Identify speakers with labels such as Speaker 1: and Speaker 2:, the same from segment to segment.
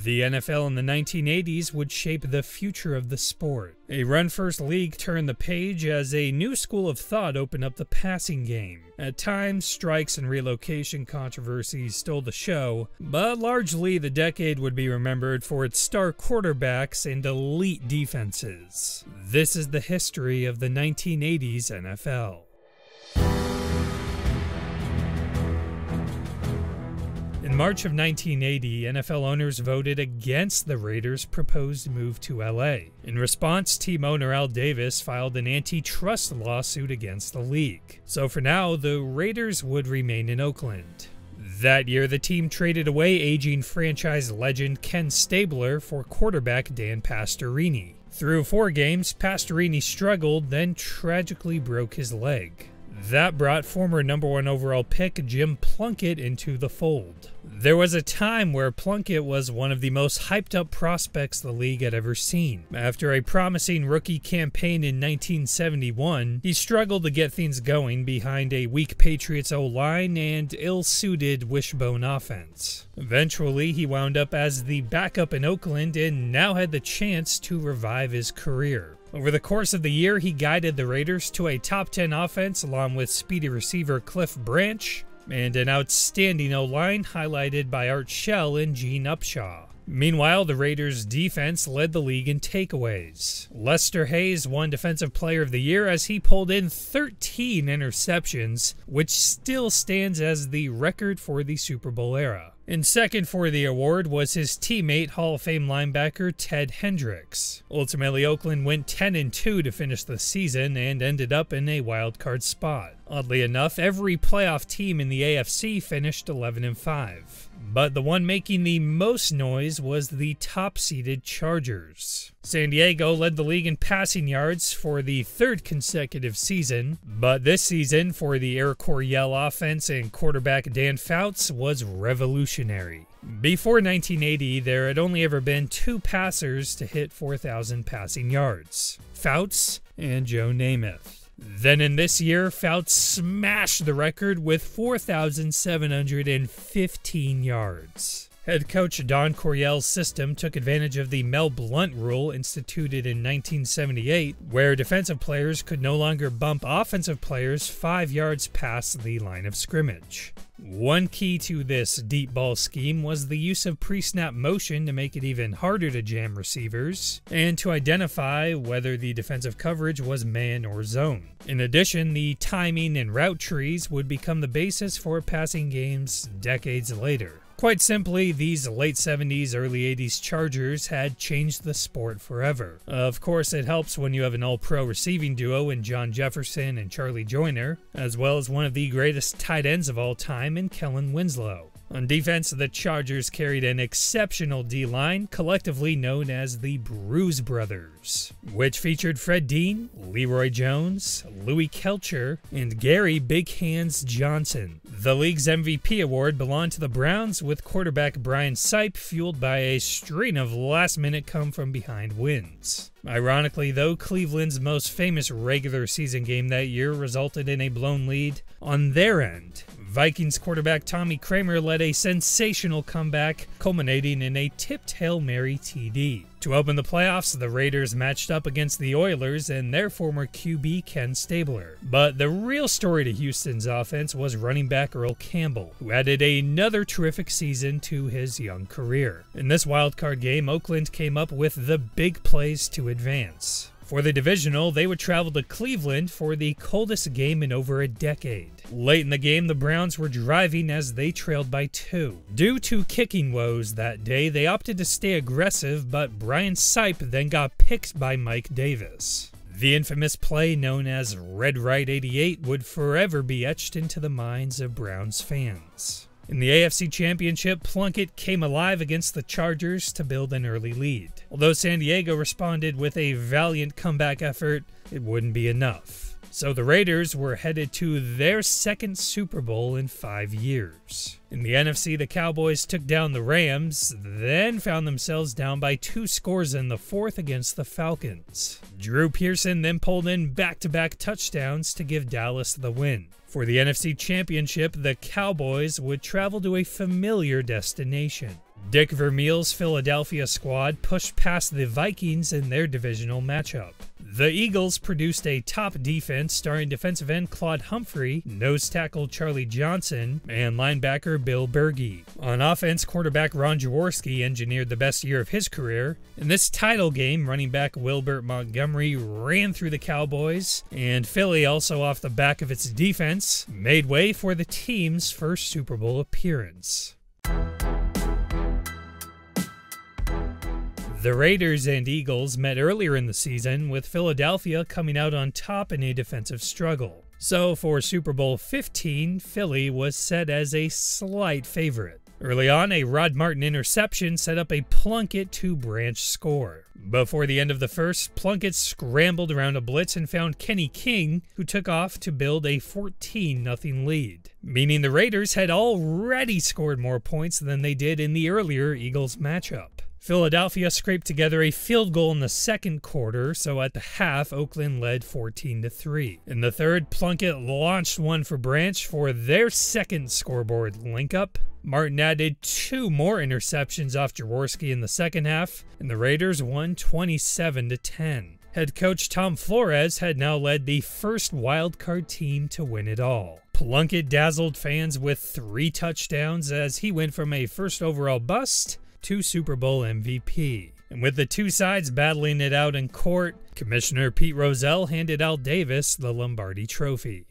Speaker 1: The NFL in the 1980s would shape the future of the sport. A run-first league turned the page as a new school of thought opened up the passing game. At times, strikes and relocation controversies stole the show, but largely the decade would be remembered for its star quarterbacks and elite defenses. This is the history of the 1980s NFL. In March of 1980, NFL owners voted against the Raiders' proposed move to LA. In response, team owner Al Davis filed an antitrust lawsuit against the league. So for now, the Raiders would remain in Oakland. That year, the team traded away aging franchise legend Ken Stabler for quarterback Dan Pastorini. Through 4 games, Pastorini struggled, then tragically broke his leg. That brought former #1 overall pick Jim Plunkett into the fold. There was a time where Plunkett was one of the most hyped-up prospects the league had ever seen. After a promising rookie campaign in 1971, he struggled to get things going behind a weak Patriots O-line and ill-suited wishbone offense. Eventually, he wound up as the backup in Oakland and now had the chance to revive his career. Over the course of the year, he guided the Raiders to a top 10 offense along with speedy receiver Cliff Branch and an outstanding O-line highlighted by Art Shell and Gene Upshaw. Meanwhile, the Raiders' defense led the league in takeaways. Lester Hayes won Defensive Player of the Year as he pulled in 13 interceptions, which still stands as the record for the Super Bowl era. And second for the award was his teammate, Hall of Fame linebacker Ted Hendricks. Ultimately, Oakland went 10-2 to finish the season and ended up in a wild-card spot. Oddly enough, every playoff team in the AFC finished 11-5. But the one making the most noise was the top-seeded Chargers. San Diego led the league in passing yards for the 3rd consecutive season, but this season for the Air Coryell offense and quarterback Dan Fouts was revolutionary. Before 1980, there had only ever been 2 passers to hit 4,000 passing yards, Fouts and Joe Namath. Then in this year, Fouts smashed the record with 4,715 yards. Head coach Don Coryell's system took advantage of the Mel Blount rule instituted in 1978, where defensive players could no longer bump offensive players 5 yards past the line of scrimmage. One key to this deep ball scheme was the use of pre-snap motion to make it even harder to jam receivers, and to identify whether the defensive coverage was man or zone. In addition, the timing and route trees would become the basis for passing games decades later. Quite simply, these late 70s, early 80s Chargers had changed the sport forever. Of course, it helps when you have an all-pro receiving duo in John Jefferson and Charlie Joyner, as well as one of the greatest tight ends of all time in Kellen Winslow. On defense, the Chargers carried an exceptional D-line, collectively known as the Bruise Brothers, which featured Fred Dean, Leroy Jones, Louis Kelcher, and Gary Big Hands Johnson. The league's MVP award belonged to the Browns, with quarterback Brian Sipe fueled by a string of last-minute come-from-behind wins. Ironically, though, Cleveland's most famous regular season game that year resulted in a blown lead on their end. Vikings quarterback Tommy Kramer led a sensational comeback, culminating in a tipped Hail Mary TD. To open the playoffs, the Raiders matched up against the Oilers and their former QB Ken Stabler. But the real story to Houston's offense was running back Earl Campbell, who added another terrific season to his young career. In this wildcard game, Oakland came up with the big plays to advance. For the divisional, they would travel to Cleveland for the coldest game in over a decade. Late in the game, the Browns were driving as they trailed by 2. Due to kicking woes that day, they opted to stay aggressive, but Brian Sipe then got picked by Mike Davis. The infamous play known as Red Right 88 would forever be etched into the minds of Browns fans. In the AFC Championship, Plunkett came alive against the Chargers to build an early lead. Although San Diego responded with a valiant comeback effort, it wouldn't be enough. So the Raiders were headed to their 2nd Super Bowl in 5 years. In the NFC, the Cowboys took down the Rams, then found themselves down by 2 scores in the 4th against the Falcons. Drew Pearson then pulled in back-to-back touchdowns to give Dallas the win. For the NFC Championship, the Cowboys would travel to a familiar destination. Dick Vermeil's Philadelphia squad pushed past the Vikings in their divisional matchup. The Eagles produced a top defense starring defensive end Claude Humphrey, nose tackle Charlie Johnson, and linebacker Bill Berge. On offense, quarterback Ron Jaworski engineered the best year of his career. In this title game, running back Wilbert Montgomery ran through the Cowboys, and Philly, also off the back of its defense, made way for the team's first Super Bowl appearance. The Raiders and Eagles met earlier in the season, with Philadelphia coming out on top in a defensive struggle. So for Super Bowl 15, Philly was set as a slight favorite. Early on, a Rod Martin interception set up a Plunkett two-branch score. Before the end of the first, Plunkett scrambled around a blitz and found Kenny King, who took off to build a 14-0 lead, meaning the Raiders had already scored more points than they did in the earlier Eagles matchup. Philadelphia scraped together a field goal in the second quarter, so at the half, Oakland led 14-3. In the third, Plunkett launched one for Branch for their second scoreboard link-up. Martin added 2 more interceptions off Jaworski in the second half, and the Raiders won 27-10. Head coach Tom Flores had now led the first wildcard team to win it all. Plunkett dazzled fans with 3 touchdowns as he went from a first overall bust to Super Bowl MVP. And with the two sides battling it out in court, Commissioner Pete Rozelle handed Al Davis the Lombardi Trophy.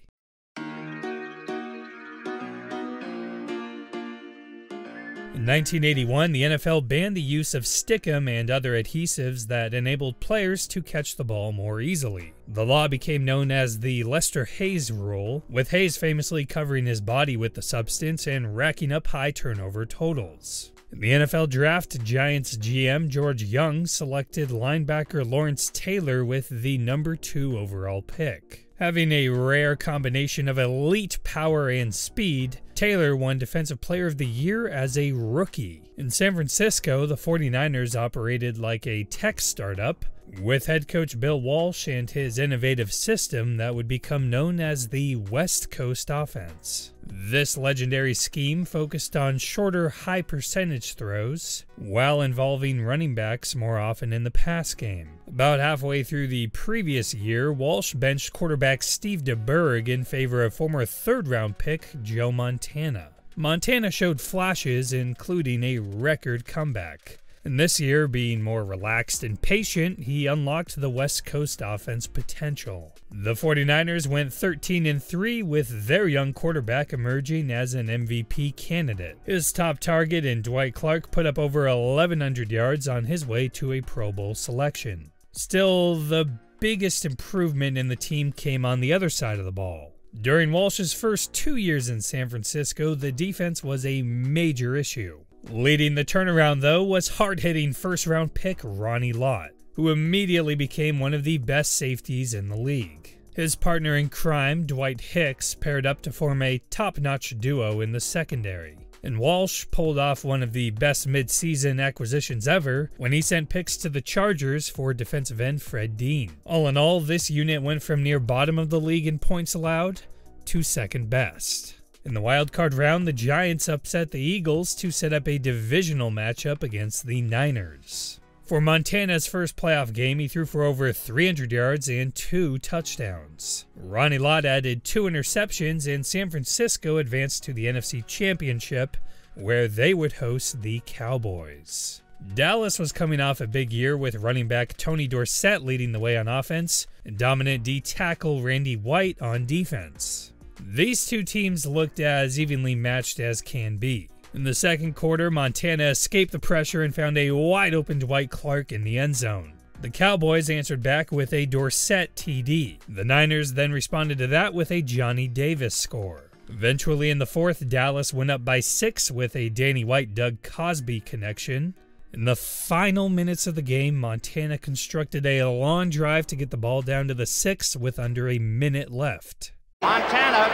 Speaker 1: In 1981, the NFL banned the use of stickum and other adhesives that enabled players to catch the ball more easily. The law became known as the Lester Hayes Rule, with Hayes famously covering his body with the substance and racking up high turnover totals. In the NFL draft, Giants GM George Young selected linebacker Lawrence Taylor with the number 2 overall pick. Having a rare combination of elite power and speed, Taylor won Defensive Player of the Year as a rookie. In San Francisco, the 49ers operated like a tech startup, with head coach Bill Walsh and his innovative system that would become known as the West Coast Offense. This legendary scheme focused on shorter, high-percentage throws, while involving running backs more often in the pass game. About halfway through the previous year, Walsh benched quarterback Steve DeBerg in favor of former third-round pick Joe Montana. Montana showed flashes, including a record comeback. And this year, being more relaxed and patient, he unlocked the West Coast offense potential. The 49ers went 13-3 with their young quarterback emerging as an MVP candidate. His top target in Dwight Clark put up over 1,100 yards on his way to a Pro Bowl selection. Still, the biggest improvement in the team came on the other side of the ball. During Walsh's first 2 years in San Francisco, the defense was a major issue. Leading the turnaround, though, was hard-hitting first-round pick Ronnie Lott, who immediately became one of the best safeties in the league. His partner in crime, Dwight Hicks, paired up to form a top-notch duo in the secondary. And Walsh pulled off one of the best mid-season acquisitions ever when he sent picks to the Chargers for defensive end Fred Dean. All in all, this unit went from near bottom of the league in points allowed to second best. In the wildcard round, the Giants upset the Eagles to set up a divisional matchup against the Niners. For Montana's first playoff game, he threw for over 300 yards and 2 touchdowns. Ronnie Lott added 2 interceptions, and San Francisco advanced to the NFC Championship, where they would host the Cowboys. Dallas was coming off a big year with running back Tony Dorsett leading the way on offense, and dominant D tackle Randy White on defense. These two teams looked as evenly matched as can be. In the second quarter, Montana escaped the pressure and found a wide-open Dwight Clark in the end zone. The Cowboys answered back with a Dorsett TD. The Niners then responded to that with a Johnny Davis score. Eventually in the fourth, Dallas went up by 6 with a Danny White-Doug Cosby connection. In the final minutes of the game, Montana constructed a long drive to get the ball down to the 6 with under a minute left.
Speaker 2: Montana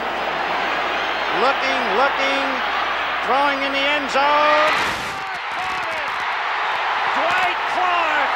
Speaker 2: looking, throwing in the end zone. Dwight Clark!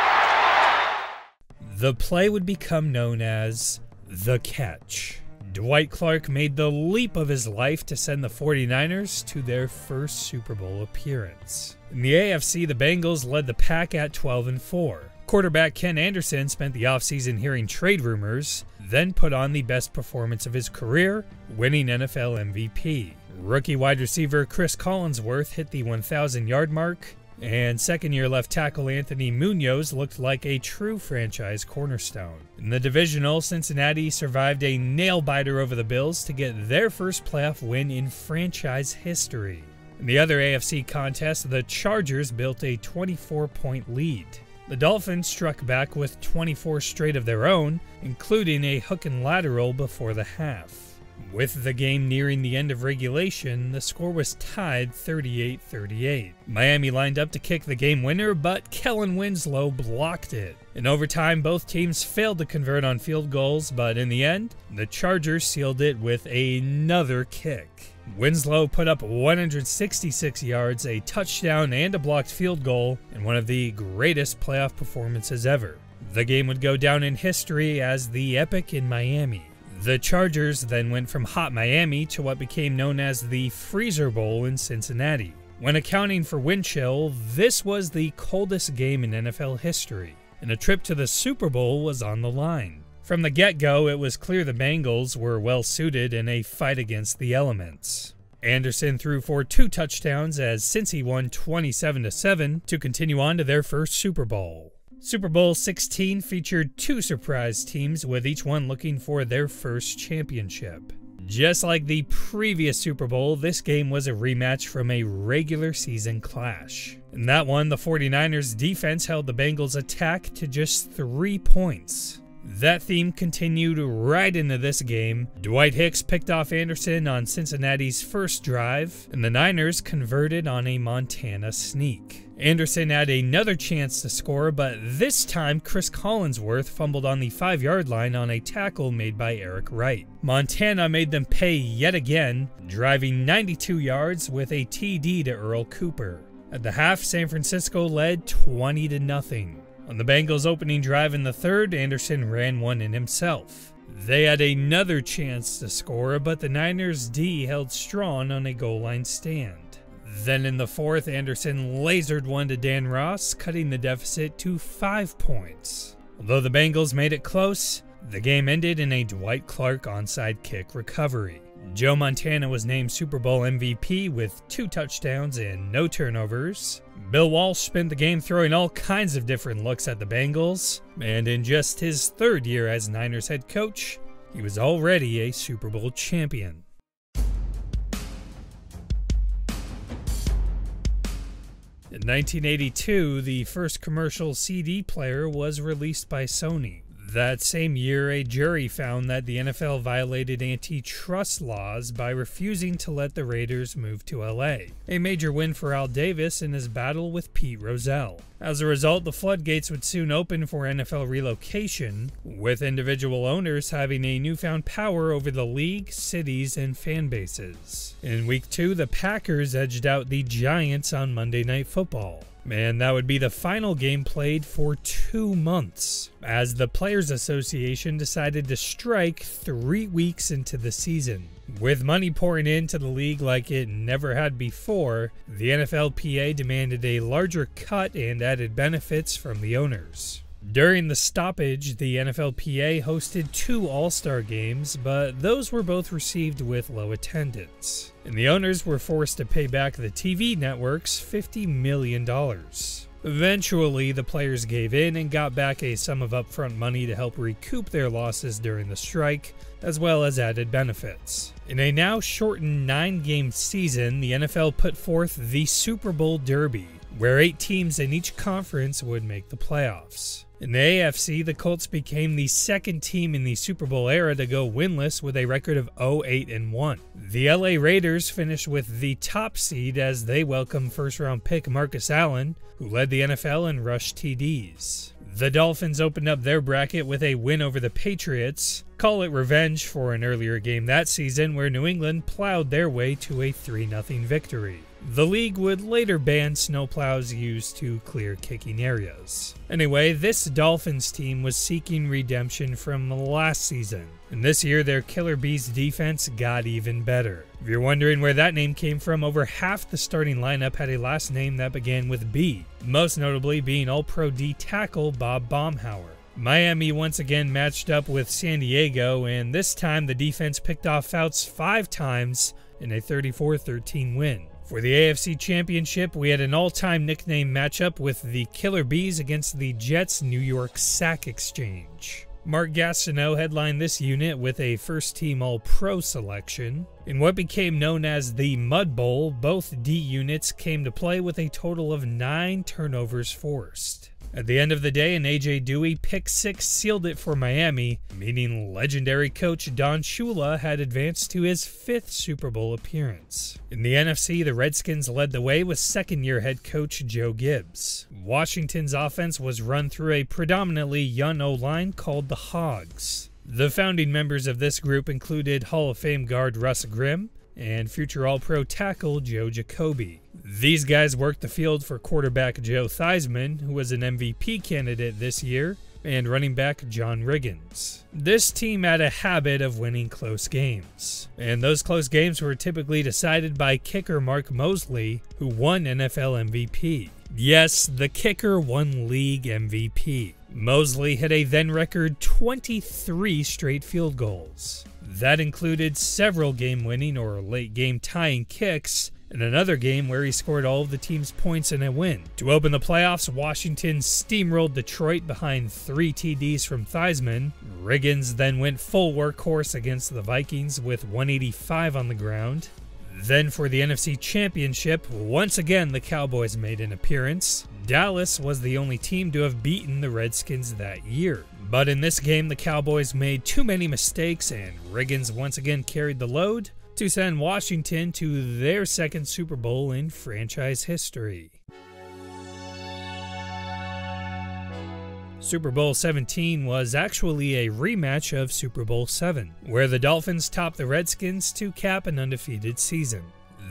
Speaker 1: The play would become known as the catch. Dwight Clark made the leap of his life to send the 49ers to their first Super Bowl appearance. In the AFC, the Bengals led the pack at 12-4. Quarterback Ken Anderson spent the offseason hearing trade rumors, then put on the best performance of his career, winning NFL MVP. Rookie wide receiver Chris Collinsworth hit the 1,000-yard mark, and second-year left tackle Anthony Munoz looked like a true franchise cornerstone. In the divisional, Cincinnati survived a nail-biter over the Bills to get their first playoff win in franchise history. In the other AFC contest, the Chargers built a 24-point lead. The Dolphins struck back with 24 straight of their own, including a hook and lateral before the half. With the game nearing the end of regulation, the score was tied 38-38. Miami lined up to kick the game winner, but Kellen Winslow blocked it. In overtime, both teams failed to convert on field goals, but in the end, the Chargers sealed it with another kick. Winslow put up 166 yards, a touchdown, and a blocked field goal in one of the greatest playoff performances ever. The game would go down in history as the Epic in Miami. The Chargers then went from hot Miami to what became known as the Freezer Bowl in Cincinnati. When accounting for wind chill, this was the coldest game in NFL history, and a trip to the Super Bowl was on the line. From the get-go, it was clear the Bengals were well-suited in a fight against the elements. Anderson threw for 2 touchdowns as Cincy won 27-7 to continue on to their first Super Bowl. Super Bowl 16 featured 2 surprise teams, with each one looking for their first championship. Just like the previous Super Bowl, this game was a rematch from a regular season clash. In that one, the 49ers defense held the Bengals' attack to just 3 points. That theme continued right into this game. Dwight Hicks picked off Anderson on Cincinnati's first drive, and the Niners converted on a Montana sneak. Anderson had another chance to score, but this time Chris Collinsworth fumbled on the 5-yard line on a tackle made by Eric Wright. Montana made them pay yet again, driving 92 yards with a TD to Earl Cooper. At the half, San Francisco led 20-0. On the Bengals' opening drive in the third, Anderson ran one in himself. They had another chance to score, but the Niners' D held strong on a goal line stand. Then in the fourth, Anderson lasered one to Dan Ross, cutting the deficit to 5 points. Although the Bengals made it close, the game ended in a Dwight Clark onside kick recovery. Joe Montana was named Super Bowl MVP with 2 touchdowns and no turnovers. Bill Walsh spent the game throwing all kinds of different looks at the Bengals, and in just his 3rd year as Niners head coach, he was already a Super Bowl champion. In 1982, the first commercial CD player was released by Sony. That same year, a jury found that the NFL violated antitrust laws by refusing to let the Raiders move to LA, a major win for Al Davis in his battle with Pete Rozelle. As a result, the floodgates would soon open for NFL relocation, with individual owners having a newfound power over the league, cities, and fan bases. In Week 2, the Packers edged out the Giants on Monday Night Football. And that would be the final game played for 2 months, as the Players Association decided to strike 3 weeks into the season. With money pouring into the league like it never had before, the NFLPA demanded a larger cut and added benefits from the owners. During the stoppage, the NFLPA hosted 2 All-Star games, but those were both received with low attendance. And the owners were forced to pay back the TV networks $50 million. Eventually, the players gave in and got back a sum of upfront money to help recoup their losses during the strike, as well as added benefits. In a now shortened 9-game season, the NFL put forth the Super Bowl Derby, where 8 teams in each conference would make the playoffs. In the AFC, the Colts became the 2nd team in the Super Bowl era to go winless with a record of 0-8-1. The LA Raiders finished with the top seed as they welcomed first-round pick Marcus Allen, who led the NFL in rush TDs. The Dolphins opened up their bracket with a win over the Patriots. Call it revenge for an earlier game that season where New England plowed their way to a 3-0 victory. The league would later ban snowplows used to clear kicking areas. Anyway, this Dolphins team was seeking redemption from last season, and this year their Killer Bees defense got even better. If you're wondering where that name came from, over half the starting lineup had a last name that began with B, most notably being All-Pro D tackle Bob Baumhauer. Miami once again matched up with San Diego, and this time the defense picked off Fouts 5 times in a 34-13 win. For the AFC Championship, we had an all-time nickname matchup with the Killer Bees against the Jets' New York Sack Exchange. Mark Gastineau headlined this unit with a first-team All-Pro selection. In what became known as the Mud Bowl, both D units came to play with a total of 9 turnovers forced. At the end of the day, an A.J. Dewey pick 6 sealed it for Miami, meaning legendary coach Don Shula had advanced to his 5th Super Bowl appearance. In the NFC, the Redskins led the way with second-year head coach Joe Gibbs. Washington's offense was run through a predominantly young O-line called the Hogs. The founding members of this group included Hall of Fame guard Russ Grimm and future All-Pro tackle Joe Jacoby. These guys worked the field for quarterback Joe Theismann, who was an MVP candidate this year, and running back John Riggins. This team had a habit of winning close games, and those close games were typically decided by kicker Mark Mosley, who won NFL MVP. Yes, the kicker won league MVP. Mosley hit a then-record 23 straight field goals. That included several game-winning or late-game tying kicks, and another game where he scored all of the team's points in a win. To open the playoffs, Washington steamrolled Detroit behind 3 TDs from Theismann. Riggins then went full workhorse against the Vikings with 185 on the ground. Then for the NFC Championship, once again the Cowboys made an appearance. Dallas was the only team to have beaten the Redskins that year. But in this game, the Cowboys made too many mistakes and Riggins once again carried the load to send Washington to their 2nd Super Bowl in franchise history. Super Bowl 17 was actually a rematch of Super Bowl 7, where the Dolphins topped the Redskins to cap an undefeated season.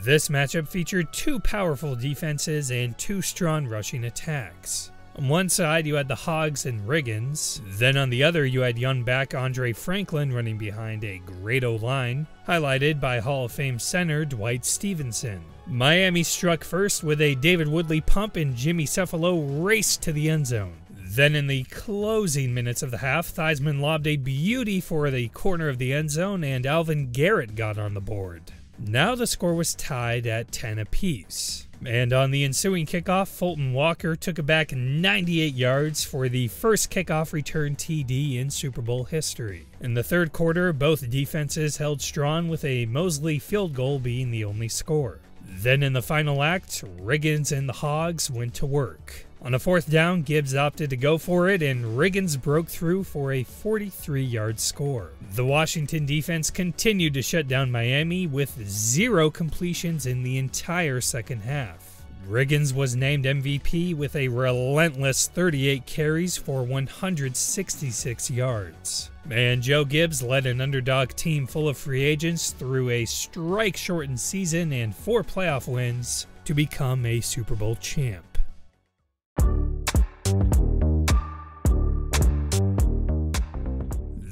Speaker 1: This matchup featured 2 powerful defenses and 2 strong rushing attacks. On one side, you had the Hogs and Riggins. Then on the other, you had young back Andre Franklin running behind a great O-line, highlighted by Hall of Fame center Dwight Stevenson. Miami struck first with a David Woodley pump and Jimmy Cephalo raced to the end zone. Then in the closing minutes of the half, Theismann lobbed a beauty for the corner of the end zone and Alvin Garrett got on the board. Now the score was tied at 10 apiece. And on the ensuing kickoff, Fulton Walker took it back 98 yards for the first kickoff return TD in Super Bowl history. In the third quarter, both defenses held strong with a Mosley field goal being the only score. Then in the final act, Riggins and the Hogs went to work. On a 4th down, Gibbs opted to go for it, and Riggins broke through for a 43-yard score. The Washington defense continued to shut down Miami with 0 completions in the entire second half. Riggins was named MVP with a relentless 38 carries for 166 yards. And Joe Gibbs led an underdog team full of free agents through a strike-shortened season and 4 playoff wins to become a Super Bowl champ.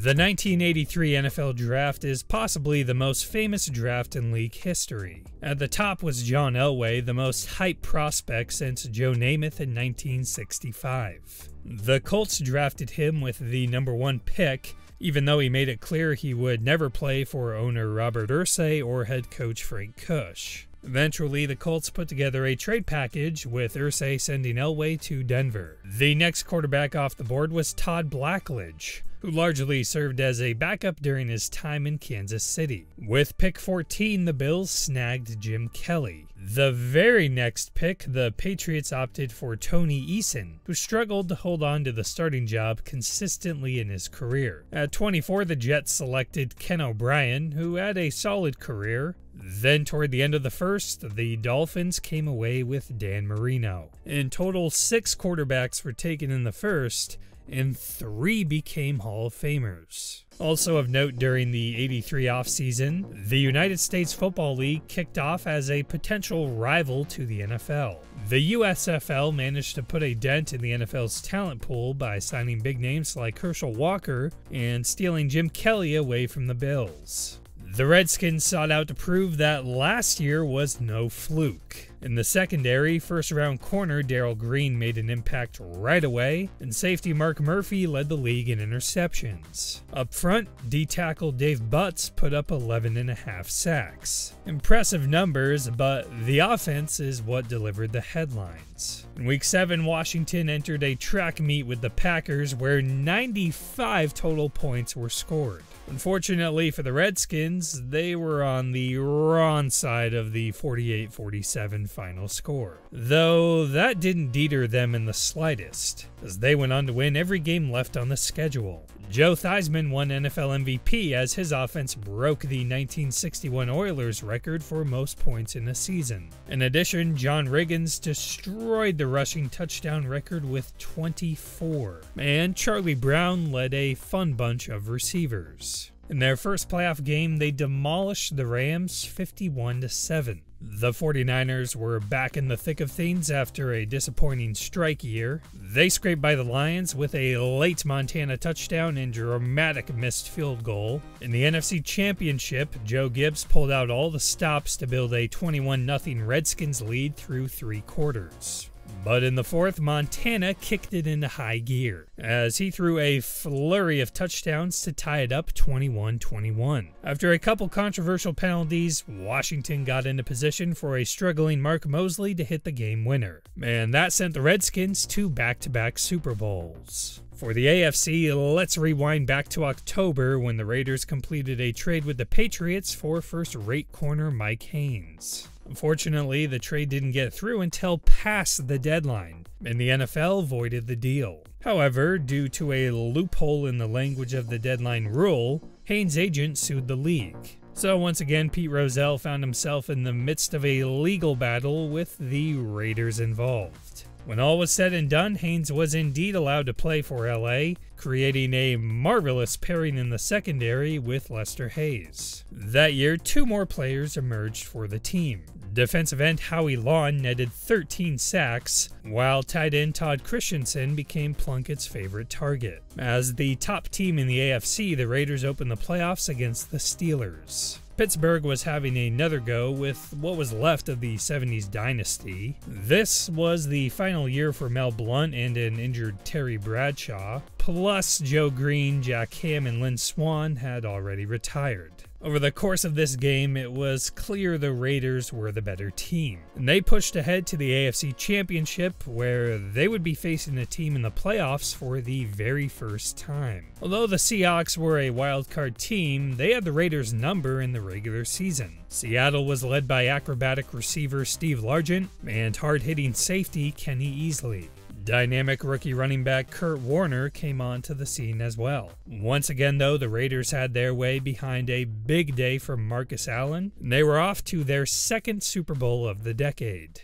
Speaker 1: The 1983 NFL Draft is possibly the most famous draft in league history. At the top was John Elway, the most hyped prospect since Joe Namath in 1965. The Colts drafted him with the #1 pick, even though he made it clear he would never play for owner Robert Irsay or head coach Frank Kush. Eventually, the Colts put together a trade package, with Irsay sending Elway to Denver. The next quarterback off the board was Todd Blackledge, who largely served as a backup during his time in Kansas City. With pick 14, the Bills snagged Jim Kelly. The very next pick, the Patriots opted for Tony Eason, who struggled to hold on to the starting job consistently in his career. At 24, the Jets selected Ken O'Brien, who had a solid career. Then toward the end of the first, the Dolphins came away with Dan Marino. In total, 6 quarterbacks were taken in the first, and 3 became Hall of Famers. Also of note during the '83 offseason, the United States Football League kicked off as a potential rival to the NFL. The USFL managed to put a dent in the NFL's talent pool by signing big names like Herschel Walker and stealing Jim Kelly away from the Bills. The Redskins sought out to prove that last year was no fluke. In the secondary, first-round corner Darrell Green made an impact right away, and safety Mark Murphy led the league in interceptions. Up front, D-tackle Dave Butts put up 11.5 sacks. Impressive numbers, but the offense is what delivered the headlines. In Week 7, Washington entered a track meet with the Packers where 95 total points were scored. Unfortunately for the Redskins, they were on the wrong side of the 48-47 final score. Though that didn't deter them in the slightest, as they went on to win every game left on the schedule. Joe Theismann won NFL MVP as his offense broke the 1961 Oilers record for most points in a season. In addition, John Riggins destroyed the rushing touchdown record with 24, and Charlie Brown led a fun bunch of receivers. In their first playoff game, they demolished the Rams 51-7. The 49ers were back in the thick of things after a disappointing strike year. They scraped by the Lions with a late Montana touchdown and dramatic missed field goal. In the NFC Championship, Joe Gibbs pulled out all the stops to build a 21-0 Redskins lead through 3 quarters. But in the fourth, Montana kicked it into high gear, as he threw a flurry of touchdowns to tie it up 21-21. After a couple controversial penalties, Washington got into position for a struggling Mark Mosley to hit the game winner, and that sent the Redskins to back-to-back Super Bowls. For the AFC, let's rewind back to October when the Raiders completed a trade with the Patriots for first-rate corner Mike Haynes. Unfortunately, the trade didn't get through until past the deadline, and the NFL voided the deal. However, due to a loophole in the language of the deadline rule, Haynes' agent sued the league. So once again, Pete Rozelle found himself in the midst of a legal battle with the Raiders involved. When all was said and done, Haynes was indeed allowed to play for LA, creating a marvelous pairing in the secondary with Lester Hayes. That year, 2 more players emerged for the team. Defensive end Howie Long netted 13 sacks, while tight end Todd Christensen became Plunkett's favorite target. As the top team in the AFC, the Raiders opened the playoffs against the Steelers. Pittsburgh was having another go with what was left of the 70s dynasty. This was the final year for Mel Blount and an injured Terry Bradshaw, plus Joe Green, Jack Ham, and Lynn Swann had already retired. Over the course of this game, it was clear the Raiders were the better team, and they pushed ahead to the AFC Championship, where they would be facing a team in the playoffs for the very first time. Although the Seahawks were a wildcard team, they had the Raiders' number in the regular season. Seattle was led by acrobatic receiver Steve Largent and hard-hitting safety Kenny Easley. Dynamic rookie running back Kurt Warner came onto the scene as well. Once again, though, the Raiders had their way behind a big day from Marcus Allen, and they were off to their second Super Bowl of the decade.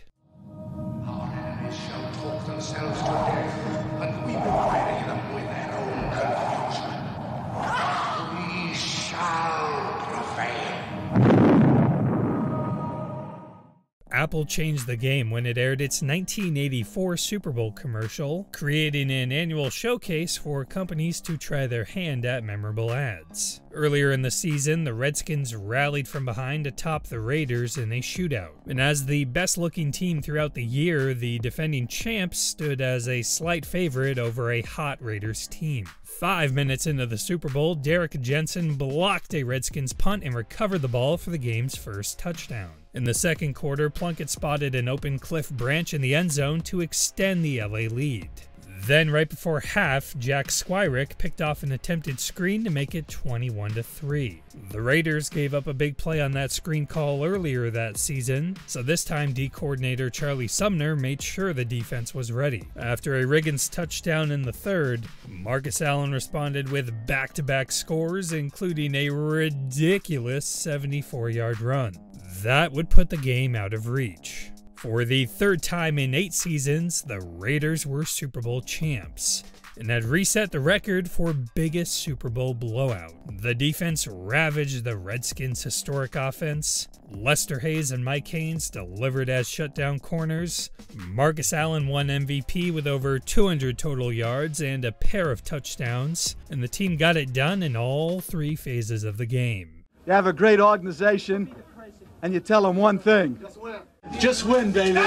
Speaker 3: Our enemies shall talk themselves to death, and we will bury them with their own confusion. We shall prevail.
Speaker 1: Apple changed the game when it aired its 1984 Super Bowl commercial, creating an annual showcase for companies to try their hand at memorable ads. Earlier in the season, the Redskins rallied from behind atop the Raiders in a shootout, and as the best-looking team throughout the year, the defending champs stood as a slight favorite over a hot Raiders team. 5 minutes into the Super Bowl, Derek Jensen blocked a Redskins punt and recovered the ball for the game's first touchdown. In the second quarter, Plunkett spotted an open Cliff Branch in the end zone to extend the LA lead. Then, right before half, Jack Squirick picked off an attempted screen to make it 21-3. The Raiders gave up a big play on that screen call earlier that season, so this time D coordinator Charlie Sumner made sure the defense was ready. After a Riggins touchdown in the third, Marcus Allen responded with back-to-back scores, including a ridiculous 74-yard run. That would put the game out of reach. For the third time in 8 seasons, the Raiders were Super Bowl champs. and had reset the record for biggest Super Bowl blowout. The defense ravaged the Redskins' historic offense. Lester Hayes and Mike Haynes delivered as shutdown corners. Marcus Allen won MVP with over 200 total yards and a pair of touchdowns, and the team got it done in all 3 phases of the game.
Speaker 4: You have a great organization, and you tell them one thing. Just win. Just win, baby.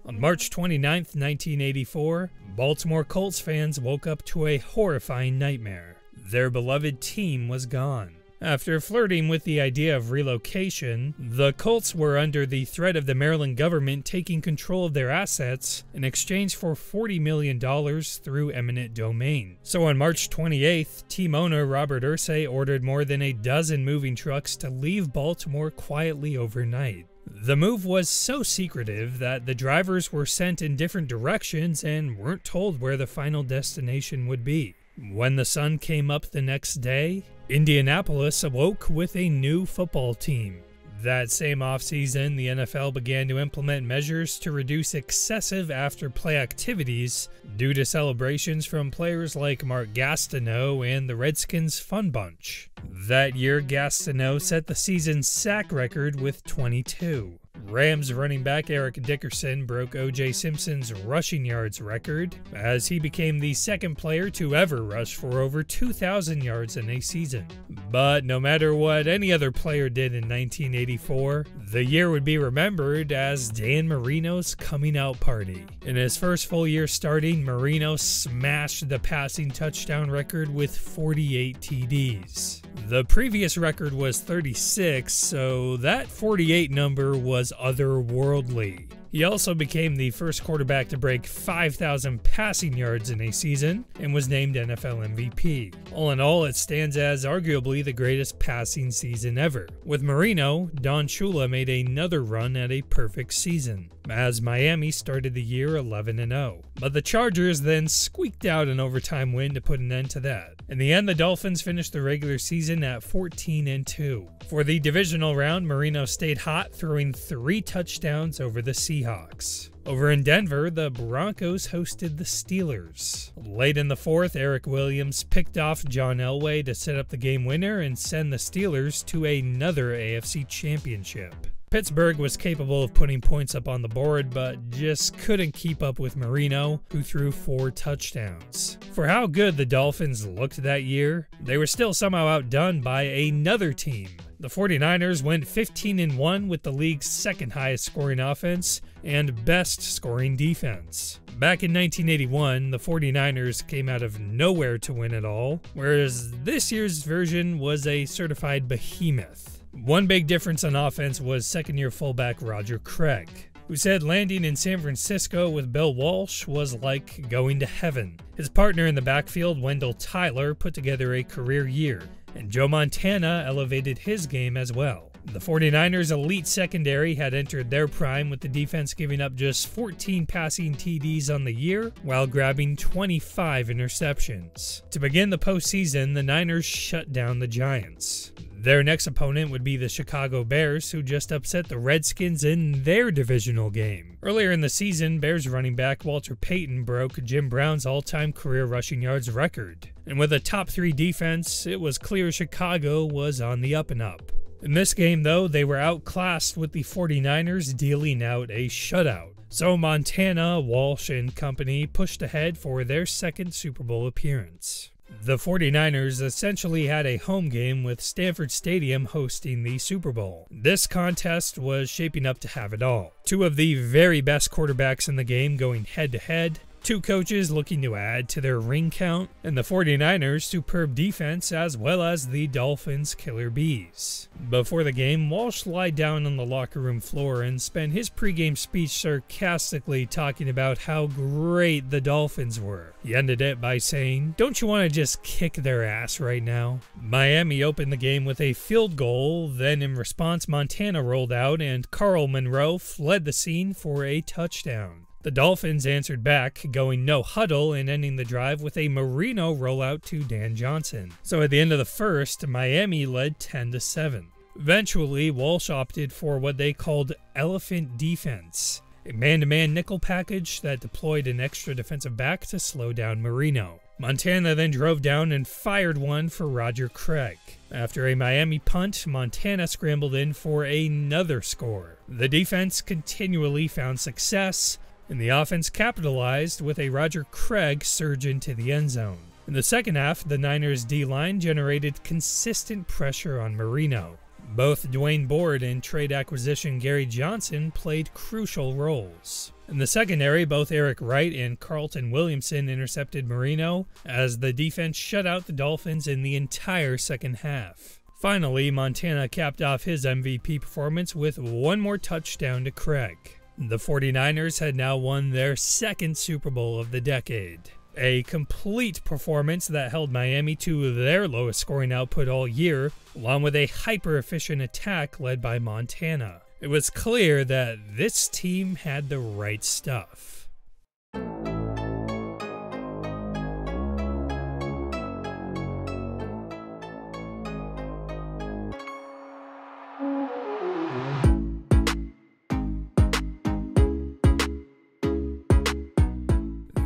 Speaker 1: On March 29, 1984, Baltimore Colts fans woke up to a horrifying nightmare. Their beloved team was gone. After flirting with the idea of relocation, the Colts were under the threat of the Maryland government taking control of their assets in exchange for $40 million through eminent domain. So on March 28th, team owner Robert Irsay ordered more than a dozen moving trucks to leave Baltimore quietly overnight. The move was so secretive that the drivers were sent in different directions and weren't told where the final destination would be. When the sun came up the next day, Indianapolis awoke with a new football team. That same offseason, the NFL began to implement measures to reduce excessive after-play activities due to celebrations from players like Mark Gastineau and the Redskins' Fun Bunch. That year, Gastineau set the season's sack record with 22. Rams running back Eric Dickerson broke O.J. Simpson's rushing yards record, as he became the second player to ever rush for over 2,000 yards in a season. But no matter what any other player did in 1984, the year would be remembered as Dan Marino's coming out party. In his first full year starting, Marino smashed the passing touchdown record with 48 TDs. The previous record was 36, so that 48 number was otherworldly. He also became the first quarterback to break 5,000 passing yards in a season and was named NFL MVP. All in all, it stands as arguably the greatest passing season ever. With Marino, Don Shula made another run at a perfect season, as Miami started the year 11-0. But the Chargers then squeaked out an overtime win to put an end to that. In the end, the Dolphins finished the regular season at 14-2. For the divisional round, Marino stayed hot, throwing 3 touchdowns over the Seahawks. Over in Denver, the Broncos hosted the Steelers. Late in the fourth, Eric Williams picked off John Elway to set up the game winner and send the Steelers to another AFC championship. Pittsburgh was capable of putting points up on the board, but just couldn't keep up with Marino, who threw 4 touchdowns. For how good the Dolphins looked that year, they were still somehow outdone by another team. The 49ers went 15-1 with the league's second highest scoring offense and best scoring defense. Back in 1981, the 49ers came out of nowhere to win it all, whereas this year's version was a certified behemoth. One big difference on offense was second-year fullback Roger Craig, who said landing in San Francisco with Bill Walsh was like going to heaven. His partner in the backfield, Wendell Tyler, put together a career year, and Joe Montana elevated his game as well. The 49ers' elite secondary had entered their prime, with the defense giving up just 14 passing TDs on the year while grabbing 25 interceptions. To begin the postseason, the Niners shut down the Giants. Their next opponent would be the Chicago Bears, who just upset the Redskins in their divisional game. Earlier in the season, Bears running back Walter Payton broke Jim Brown's all-time career rushing yards record. And with a top 3 defense, it was clear Chicago was on the up and up. In this game, though, they were outclassed, with the 49ers dealing out a shutout. So Montana, Walsh, and company pushed ahead for their second Super Bowl appearance. The 49ers essentially had a home game, with Stanford Stadium hosting the Super Bowl. This contest was shaping up to have it all. 2 of the very best quarterbacks in the game going head-to-head, 2 coaches looking to add to their ring count, and the 49ers' superb defense as well as the Dolphins' killer bees. Before the game, Walsh lied down on the locker room floor and spent his pregame speech sarcastically talking about how great the Dolphins were. He ended it by saying, "Don't you want to just kick their ass right now?" Miami opened the game with a field goal, then in response Montana rolled out and Carl Monroe fled the scene for a touchdown. The Dolphins answered back, going no huddle and ending the drive with a Marino rollout to Dan Johnson. So at the end of the first, Miami led 10-7. Eventually, Walsh opted for what they called elephant defense, a man-to-man nickel package that deployed an extra defensive back to slow down Marino. Montana then drove down and fired one for Roger Craig. After a Miami punt, Montana scrambled in for another score. The defense continually found success, and the offense capitalized with a Roger Craig surge into the end zone. In the second half, the Niners' D-line generated consistent pressure on Marino. Both Dwayne Board and trade acquisition Gary Johnson played crucial roles. In the secondary, both Eric Wright and Carlton Williamson intercepted Marino as the defense shut out the Dolphins in the entire second half. Finally, Montana capped off his MVP performance with one more touchdown to Craig. The 49ers had now won their second Super Bowl of the decade. A complete performance that held Miami to their lowest scoring output all year, along with a hyper-efficient attack led by Montana. It was clear that this team had the right stuff.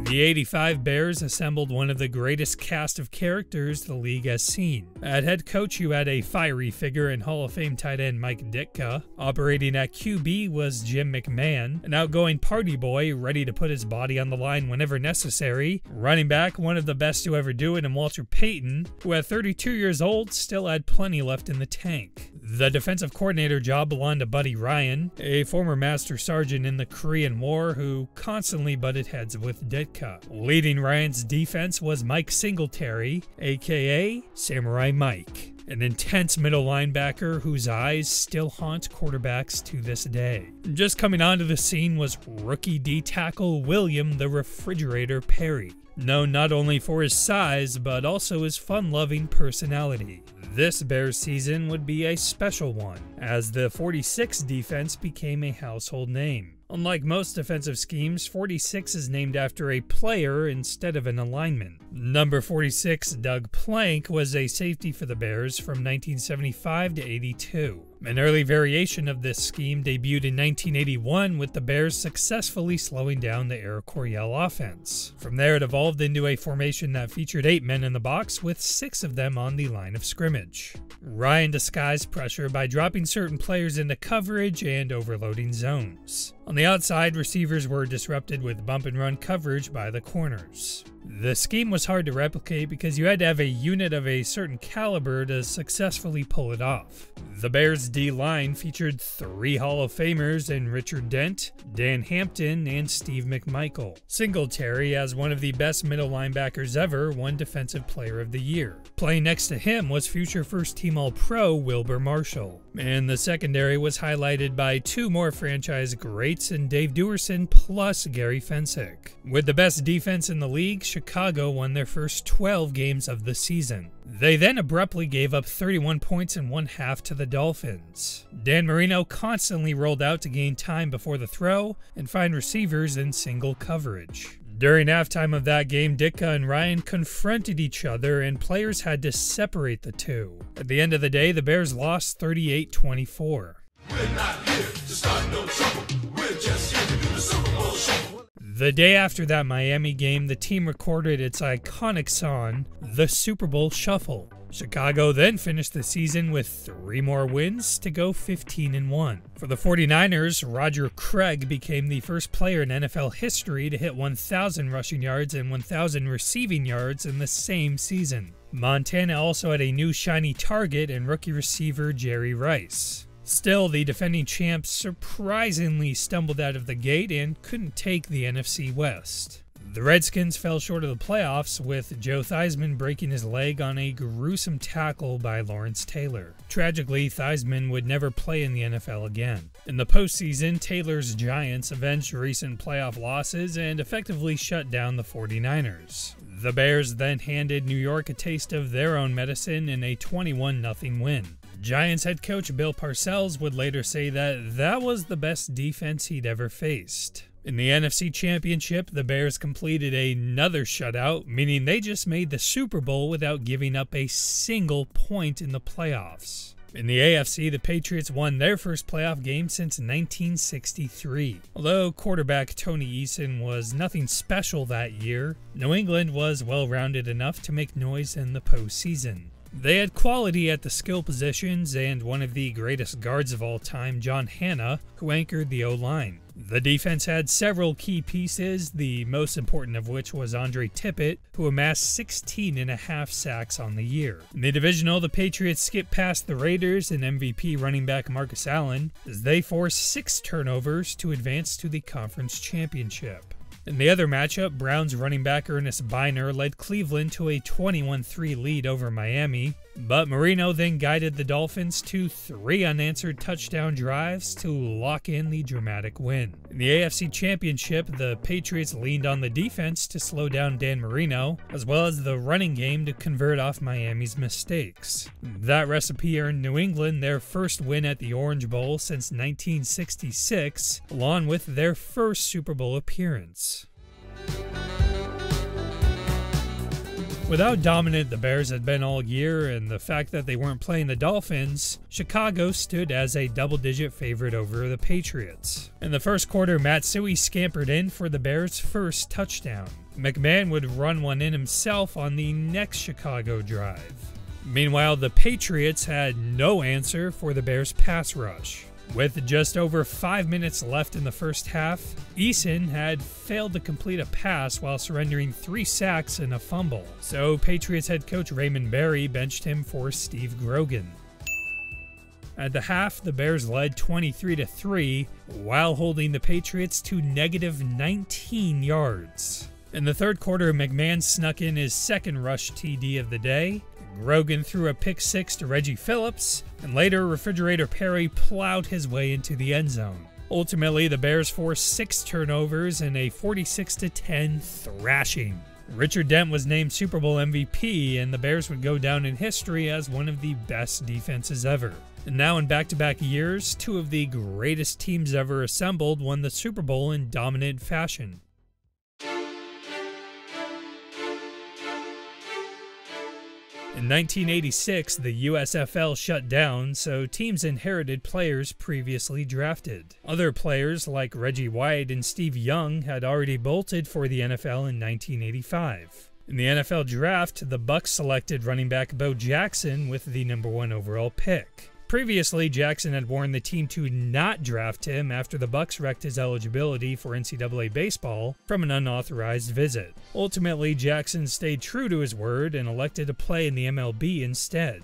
Speaker 1: The '85 Bears assembled one of the greatest cast of characters the league has seen. At head coach, you had a fiery figure in Hall of Fame tight end Mike Ditka. Operating at QB was Jim McMahon, an outgoing party boy ready to put his body on the line whenever necessary. Running back, one of the best to ever do it, and Walter Payton, who at 32 years old still had plenty left in the tank. The defensive coordinator job belonged to Buddy Ryan, a former master sergeant in the Korean War who constantly butted heads with Ditka. Leading Ryan's defense was Mike Singletary, aka Samurai Mike, an intense middle linebacker whose eyes still haunt quarterbacks to this day. Just coming onto the scene was rookie D-tackle William the Refrigerator Perry, known not only for his size but also his fun-loving personality. This Bears season would be a special one, as the 46 defense became a household name. Unlike most defensive schemes, 46 is named after a player instead of an alignment. Number 46, Doug Plank, was a safety for the Bears from 1975 to 82. An early variation of this scheme debuted in 1981 with the Bears successfully slowing down the Air Coryell offense. From there, it evolved into a formation that featured 8 men in the box with 6 of them on the line of scrimmage. Ryan disguised pressure by dropping certain players into coverage and overloading zones. On the outside, receivers were disrupted with bump and run coverage by the corners. The scheme was hard to replicate because you had to have a unit of a certain caliber to successfully pull it off. The Bears' D-line featured 3 Hall of Famers in Richard Dent, Dan Hampton, and Steve McMichael. Singletary, as one of the best middle linebackers ever, won Defensive Player of the Year. Playing next to him was future first-team All-Pro Wilbur Marshall. And the secondary was highlighted by 2 more franchise greats in Dave Doerksen plus Gary Fensick. With the best defense in the league, Chicago won their first 12 games of the season. They then abruptly gave up 31 points in one half to the Dolphins. Dan Marino constantly rolled out to gain time before the throw and find receivers in single coverage. During halftime of that game, Ditka and Ryan confronted each other and players had to separate the two. At the end of the day, the Bears lost 38-24.
Speaker 3: We're not here to start no trouble. We're just here to do the Super Bowl shuffle.
Speaker 1: The day after that Miami game, the team recorded its iconic song, The Super Bowl Shuffle. Chicago then finished the season with 3 more wins to go 15-1. For the 49ers, Roger Craig became the first player in NFL history to hit 1,000 rushing yards and 1,000 receiving yards in the same season. Montana also had a new shiny target in rookie receiver Jerry Rice. Still, the defending champs surprisingly stumbled out of the gate and couldn't take the NFC West. The Redskins fell short of the playoffs, with Joe Theismann breaking his leg on a gruesome tackle by Lawrence Taylor. Tragically, Theismann would never play in the NFL again. In the postseason, Taylor's Giants avenged recent playoff losses and effectively shut down the 49ers. The Bears then handed New York a taste of their own medicine in a 21-0 win. Giants head coach Bill Parcells would later say that was the best defense he'd ever faced. In the NFC Championship, the Bears completed another shutout, meaning they just made the Super Bowl without giving up a single point in the playoffs. In the AFC, the Patriots won their first playoff game since 1963. Although quarterback Tony Eason was nothing special that year, New England was well-rounded enough to make noise in the postseason. They had quality at the skill positions and one of the greatest guards of all time, John Hanna, who anchored the O-line. The defense had several key pieces, the most important of which was Andre Tippett, who amassed 16.5 sacks on the year. In the divisional, the Patriots skipped past the Raiders and MVP running back Marcus Allen, as they forced 6 turnovers to advance to the conference championship. In the other matchup, Browns running back Ernest Biner led Cleveland to a 21-3 lead over Miami, but Marino then guided the Dolphins to 3 unanswered touchdown drives to lock in the dramatic win. In the AFC Championship, the Patriots leaned on the defense to slow down Dan Marino, as well as the running game to convert off Miami's mistakes. That recipe earned New England their first win at the Orange Bowl since 1966, along with their first Super Bowl appearance. With how dominant the Bears had been all year and the fact that they weren't playing the Dolphins, Chicago stood as a double-digit favorite over the Patriots. In the first quarter, Matsui scampered in for the Bears' first touchdown. McMahon would run one in himself on the next Chicago drive. Meanwhile, the Patriots had no answer for the Bears' pass rush. With just over 5 minutes left in the first half, Eason had failed to complete a pass while surrendering 3 sacks and a fumble, so Patriots head coach Raymond Berry benched him for Steve Grogan. At the half, the Bears led 23-3 while holding the Patriots to -19 yards. In the third quarter, McMahon snuck in his second rush TD of the day. Grogan threw a pick 6 to Reggie Phillips, and later Refrigerator Perry plowed his way into the end zone. Ultimately, the Bears forced 6 turnovers and a 46-10 thrashing. Richard Dent was named Super Bowl MVP, and the Bears would go down in history as one of the best defenses ever. And now in back-to-back years, 2 of the greatest teams ever assembled won the Super Bowl in dominant fashion. In 1986, the USFL shut down, so teams inherited players previously drafted. Other players like Reggie White and Steve Young had already bolted for the NFL in 1985. In the NFL draft, the Bucs selected running back Bo Jackson with the #1 overall pick. Previously, Jackson had warned the team to not draft him after the Bucs wrecked his eligibility for NCAA baseball from an unauthorized visit. Ultimately, Jackson stayed true to his word and elected to play in the MLB instead.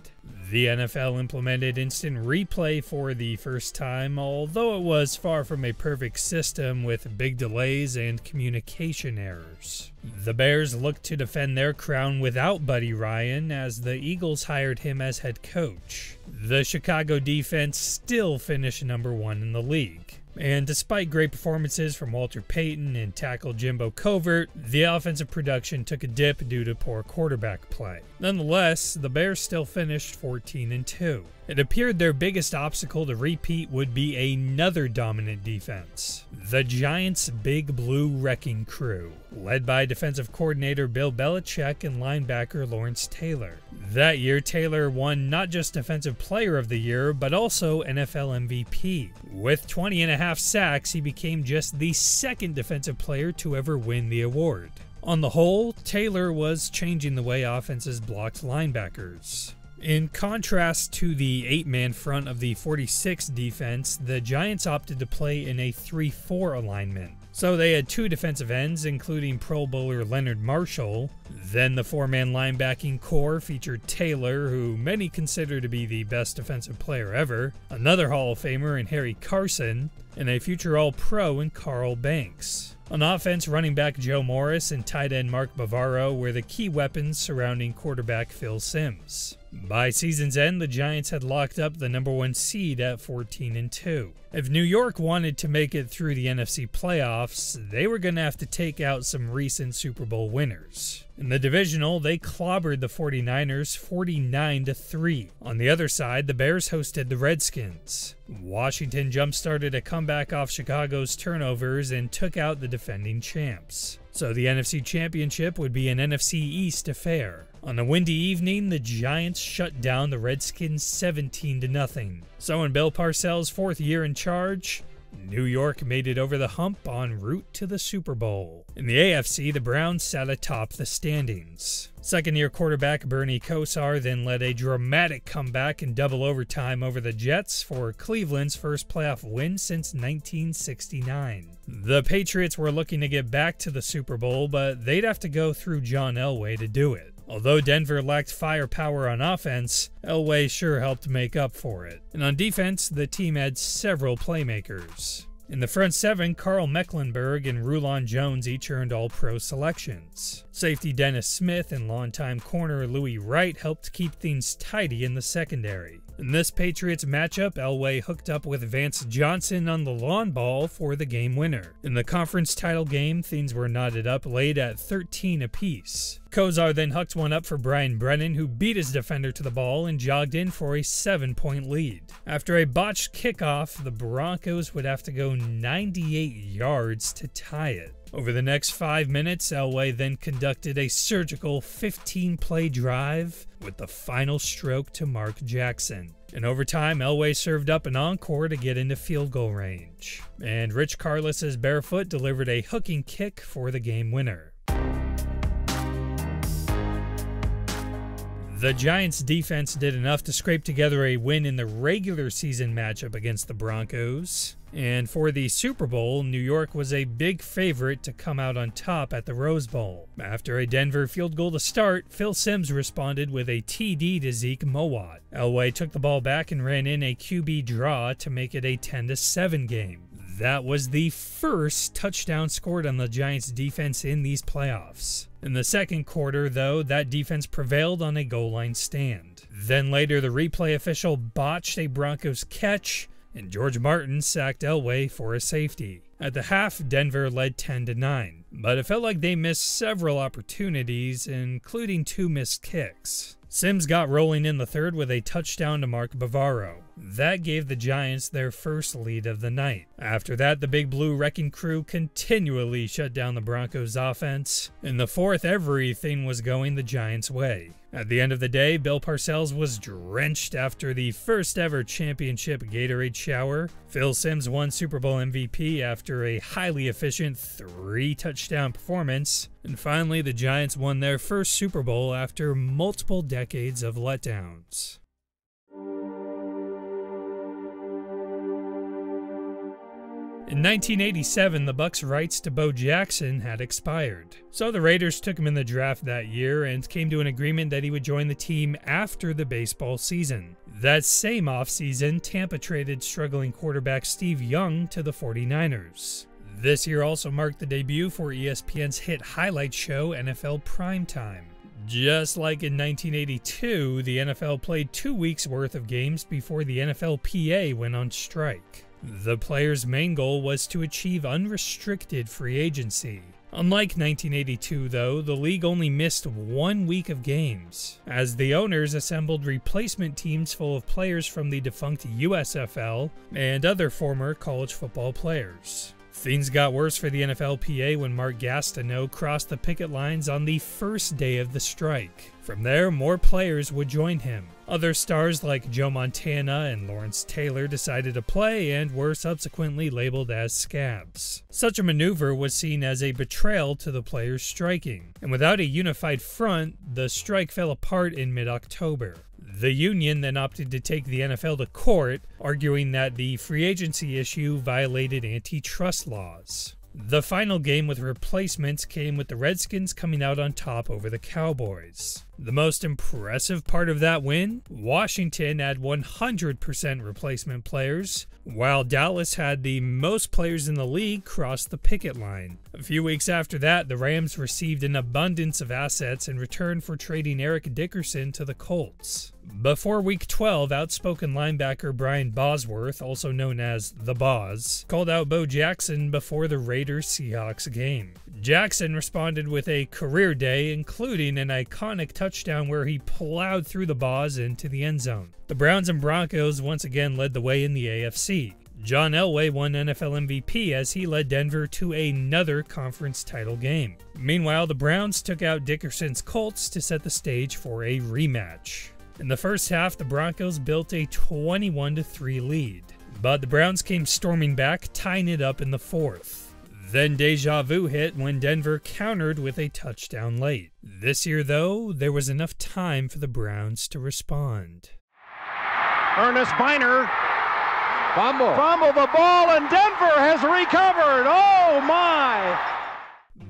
Speaker 1: The NFL implemented instant replay for the first time, although it was far from a perfect system with big delays and communication errors. The Bears looked to defend their crown without Buddy Ryan as the Eagles hired him as head coach. The Chicago defense still finished #1 in the league. And despite great performances from Walter Payton and tackle Jimbo Covert, the offensive production took a dip due to poor quarterback play. Nonetheless, the Bears still finished 14-2. It appeared their biggest obstacle to repeat would be another dominant defense. The Giants' Big Blue Wrecking Crew, led by defensive coordinator Bill Belichick and linebacker Lawrence Taylor. That year, Taylor won not just Defensive Player of the Year, but also NFL MVP. With 20.5 sacks, he became just the second defensive player to ever win the award. On the whole, Taylor was changing the way offenses blocked linebackers. In contrast to the 8-man front of the 46 defense, the Giants opted to play in a 3-4 alignment. So they had 2 defensive ends, including Pro Bowler Leonard Marshall. Then the 4-man linebacking core featured Taylor, who many consider to be the best defensive player ever, another Hall of Famer in Harry Carson, and a future All-Pro in Carl Banks. On offense, running back Joe Morris and tight end Mark Bavaro were the key weapons surrounding quarterback Phil Simms. By season's end, the Giants had locked up the #1 seed at 14-2. If New York wanted to make it through the NFC playoffs, they were going to have to take out some recent Super Bowl winners. In the divisional, they clobbered the 49ers 49-3. On the other side, the Bears hosted the Redskins. Washington jump-started a comeback off Chicago's turnovers and took out the defending champs. So the NFC Championship would be an NFC East affair. On a windy evening, the Giants shut down the Redskins 17-0. So in Bill Parcells' 4th year in charge, New York made it over the hump en route to the Super Bowl. In the AFC, the Browns sat atop the standings. Second-year quarterback Bernie Kosar then led a dramatic comeback in double overtime over the Jets for Cleveland's first playoff win since 1969. The Patriots were looking to get back to the Super Bowl, but they'd have to go through John Elway to do it. Although Denver lacked firepower on offense, Elway sure helped make up for it. And on defense, the team had several playmakers. In the front seven, Carl Mecklenburg and Rulon Jones each earned All-Pro selections. Safety Dennis Smith and longtime corner Louis Wright helped keep things tidy in the secondary. In this Patriots matchup, Elway hooked up with Vance Johnson on the lawn ball for the game winner. In the conference title game, things were knotted up late at 13 apiece. Kosar then hooked one up for Brian Brennan, who beat his defender to the ball and jogged in for a 7-point lead. After a botched kickoff, the Broncos would have to go 98 yards to tie it. Over the next 5 minutes, Elway then conducted a surgical 15-play drive with the final stroke to Mark Jackson. In overtime, Elway served up an encore to get into field goal range. And Rich Carlos's barefoot delivered a hooking kick for the game winner. The Giants' defense did enough to scrape together a win in the regular season matchup against the Broncos. And for the Super Bowl, New York was a big favorite to come out on top at the Rose Bowl. After a Denver field goal to start, Phil Simms responded with a TD to Zeke Mowat. Elway took the ball back and ran in a QB draw to make it a 10-7 game. That was the first touchdown scored on the Giants' defense in these playoffs. In the second quarter, though, that defense prevailed on a goal line stand. Then later, the replay official botched a Broncos catch, and George Martin sacked Elway for a safety. At the half, Denver led 10-9, but it felt like they missed several opportunities, including 2 missed kicks. Simms got rolling in the third with a touchdown to Mark Bavaro. That gave the Giants their first lead of the night. After that, the Big Blue Wrecking Crew continually shut down the Broncos' offense. In the fourth, everything was going the Giants' way. At the end of the day, Bill Parcells was drenched after the first ever championship Gatorade shower. Phil Simms won Super Bowl MVP after a highly efficient 3-touchdown performance. And finally, the Giants won their first Super Bowl after multiple decades of letdowns. In 1987, the Bucs' rights to Bo Jackson had expired, so the Raiders took him in the draft that year and came to an agreement that he would join the team after the baseball season. That same offseason, Tampa traded struggling quarterback Steve Young to the 49ers. This year also marked the debut for ESPN's hit highlight show NFL Primetime. Just like in 1982, the NFL played 2 weeks' worth of games before the NFLPA went on strike. The players' main goal was to achieve unrestricted free agency. Unlike 1982, though, the league only missed 1 week of games, as the owners assembled replacement teams full of players from the defunct USFL and other former college football players. Things got worse for the NFLPA when Mark Gastineau crossed the picket lines on the first day of the strike. From there, more players would join him. Other stars like Joe Montana and Lawrence Taylor decided to play and were subsequently labeled as scabs. Such a maneuver was seen as a betrayal to the players striking, and without a unified front, the strike fell apart in mid-October. The union then opted to take the NFL to court, arguing that the free agency issue violated antitrust laws. The final game with replacements came with the Redskins coming out on top over the Cowboys. The most impressive part of that win? Washington had 100% replacement players, while Dallas had the most players in the league cross the picket line. A few weeks after that, the Rams received an abundance of assets in return for trading Eric Dickerson to the Colts. Before Week 12, outspoken linebacker Brian Bosworth, also known as The Boz, called out Bo Jackson before the Raiders-Seahawks game. Jackson responded with a career day, including an iconic touchdown where he plowed through the Boz into the end zone. The Browns and Broncos once again led the way in the AFC. John Elway won NFL MVP as he led Denver to another conference title game. Meanwhile, the Browns took out Dickerson's Colts to set the stage for a rematch. In the first half, the Broncos built a 21-3 lead, but the Browns came storming back, tying it up in the fourth. Then deja vu hit when Denver countered with a touchdown late. This year, though, there was enough time for the Browns to respond.
Speaker 2: Ernest Biner. Fumble the ball, and Denver has recovered. Oh, my.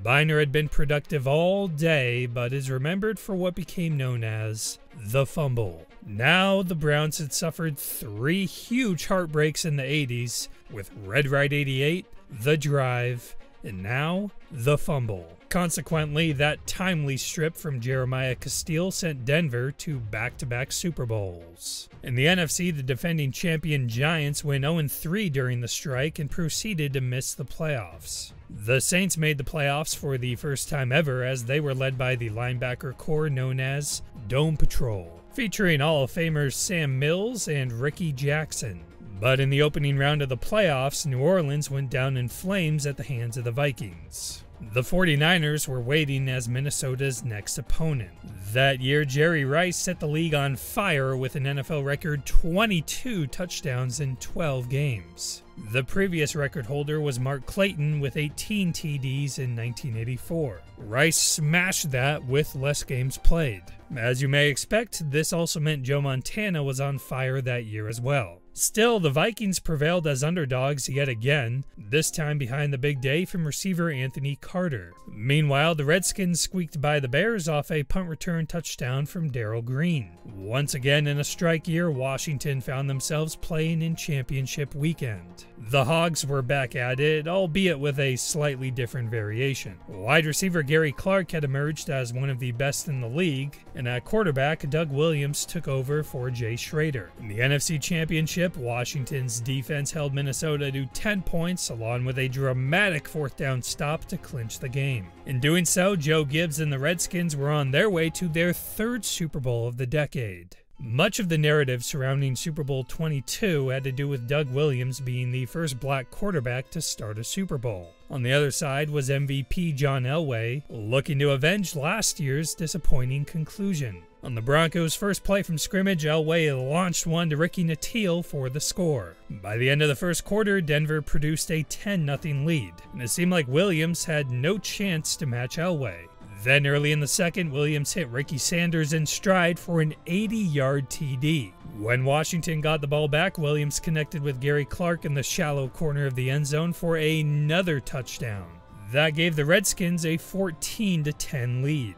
Speaker 1: Biner had been productive all day, but is remembered for what became known as the fumble. Now, the Browns had suffered 3 huge heartbreaks in the 80s, with Red Right 88, the drive, and now the fumble. Consequently, that timely strip from Jeremiah Castile sent Denver to back-to-back Super Bowls. In the NFC, the defending champion Giants went 0-3 during the strike and proceeded to miss the playoffs. The Saints made the playoffs for the first time ever as they were led by the linebacker corps known as Dome Patrol, featuring Hall of Famers Sam Mills and Ricky Jackson. But in the opening round of the playoffs, New Orleans went down in flames at the hands of the Vikings. The 49ers were waiting as Minnesota's next opponent. That year, Jerry Rice set the league on fire with an NFL record 22 touchdowns in 12 games. The previous record holder was Mark Clayton with 18 TDs in 1984. Rice smashed that with less games played. As you may expect, this also meant Joe Montana was on fire that year as well. Still, the Vikings prevailed as underdogs yet again, this time behind the big day from receiver Anthony Carter. Meanwhile, the Redskins squeaked by the Bears off a punt return touchdown from Darrell Green. Once again in a strike year, Washington found themselves playing in championship weekend. The Hogs were back at it, albeit with a slightly different variation. Wide receiver Gary Clark had emerged as one of the best in the league, and at quarterback, Doug Williams took over for Jay Schrader. In the NFC Championship, Washington's defense held Minnesota to 10 points, along with a dramatic 4th down stop to clinch the game. In doing so, Joe Gibbs and the Redskins were on their way to their 3rd Super Bowl of the decade. Much of the narrative surrounding Super Bowl 22 had to do with Doug Williams being the first black quarterback to start a Super Bowl. On the other side was MVP John Elway, looking to avenge last year's disappointing conclusion. On the Broncos' first play from scrimmage, Elway launched one to Ricky Nattiel for the score. By the end of the first quarter, Denver produced a 10-0 lead, and it seemed like Williams had no chance to match Elway. Then early in the second, Williams hit Ricky Sanders in stride for an 80-yard TD. When Washington got the ball back, Williams connected with Gary Clark in the shallow corner of the end zone for another touchdown. That gave the Redskins a 14-10 lead.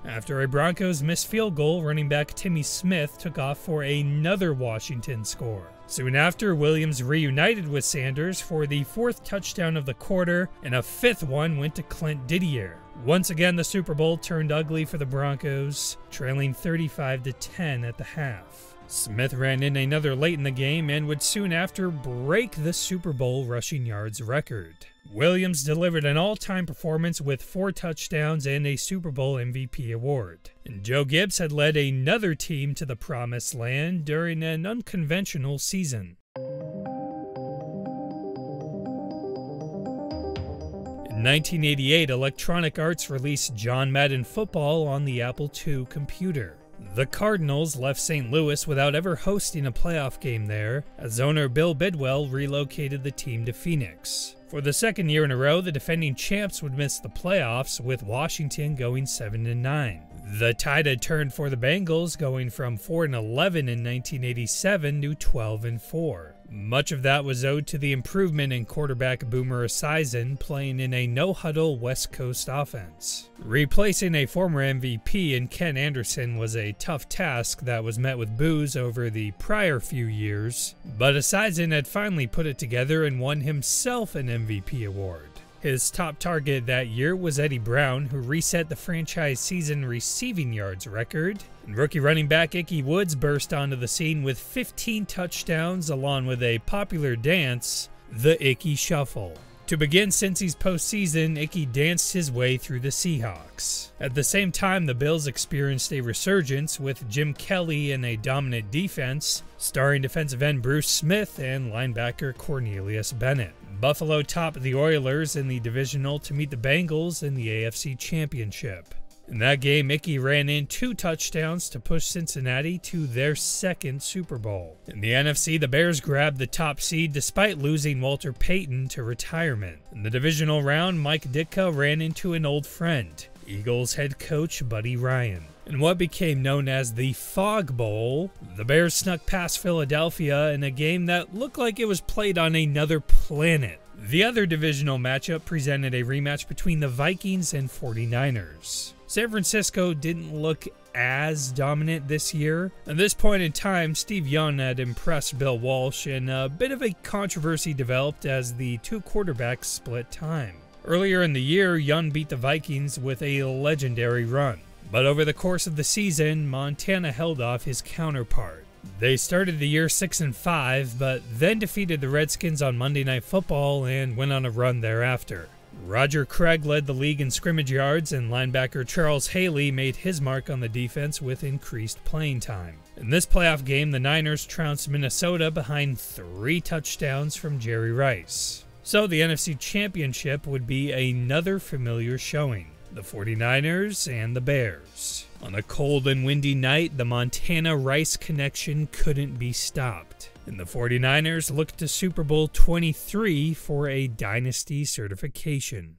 Speaker 1: After a Broncos missed field goal, running back Timmy Smith took off for another Washington score. Soon after, Williams reunited with Sanders for the 4th touchdown of the quarter, and a 5th one went to Clint Didier. Once again, the Super Bowl turned ugly for the Broncos, trailing 35-10 at the half. Smith ran in another late in the game and would soon after break the Super Bowl rushing yards record. Williams delivered an all-time performance with 4 touchdowns and a Super Bowl MVP award. And Joe Gibbs had led another team to the promised land during an unconventional season. In 1988, Electronic Arts released John Madden Football on the Apple II computer. The Cardinals left St. Louis without ever hosting a playoff game there, as owner Bill Bidwell relocated the team to Phoenix. For the 2nd year in a row, the defending champs would miss the playoffs, with Washington going 7-9. The tide had turned for the Bengals, going from 4-11 in 1987 to 12-4. Much of that was owed to the improvement in quarterback Boomer Esiason playing in a no-huddle West Coast offense. Replacing a former MVP in Ken Anderson was a tough task that was met with boos over the prior few years, but Esiason had finally put it together and won himself an MVP award. His top target that year was Eddie Brown, who reset the franchise season receiving yards record. And rookie running back Ickey Woods burst onto the scene with 15 touchdowns along with a popular dance, the Ickey Shuffle. To begin Cincy's postseason, Ickey danced his way through the Seahawks. At the same time, the Bills experienced a resurgence with Jim Kelly in a dominant defense, starring defensive end Bruce Smith and linebacker Cornelius Bennett. Buffalo topped the Oilers in the divisional to meet the Bengals in the AFC Championship. In that game, Ickey ran in 2 touchdowns to push Cincinnati to their second Super Bowl. In the NFC, the Bears grabbed the top seed despite losing Walter Payton to retirement. In the divisional round, Mike Ditka ran into an old friend, Eagles head coach Buddy Ryan. In what became known as the Fog Bowl, the Bears snuck past Philadelphia in a game that looked like it was played on another planet. The other divisional matchup presented a rematch between the Vikings and 49ers. San Francisco didn't look as dominant this year. At this point in time, Steve Young had impressed Bill Walsh, and a bit of a controversy developed as the two quarterbacks split time. Earlier in the year, Young beat the Vikings with a legendary run. But over the course of the season, Montana held off his counterpart. They started the year 6-5, but then defeated the Redskins on Monday Night Football and went on a run thereafter. Roger Craig led the league in scrimmage yards, and linebacker Charles Haley made his mark on the defense with increased playing time. In this playoff game, the Niners trounced Minnesota behind 3 touchdowns from Jerry Rice. So the NFC Championship would be another familiar showing. The 49ers and the Bears. On a cold and windy night, the Montana-Rice connection couldn't be stopped, and the 49ers looked to Super Bowl 23 for a dynasty certification.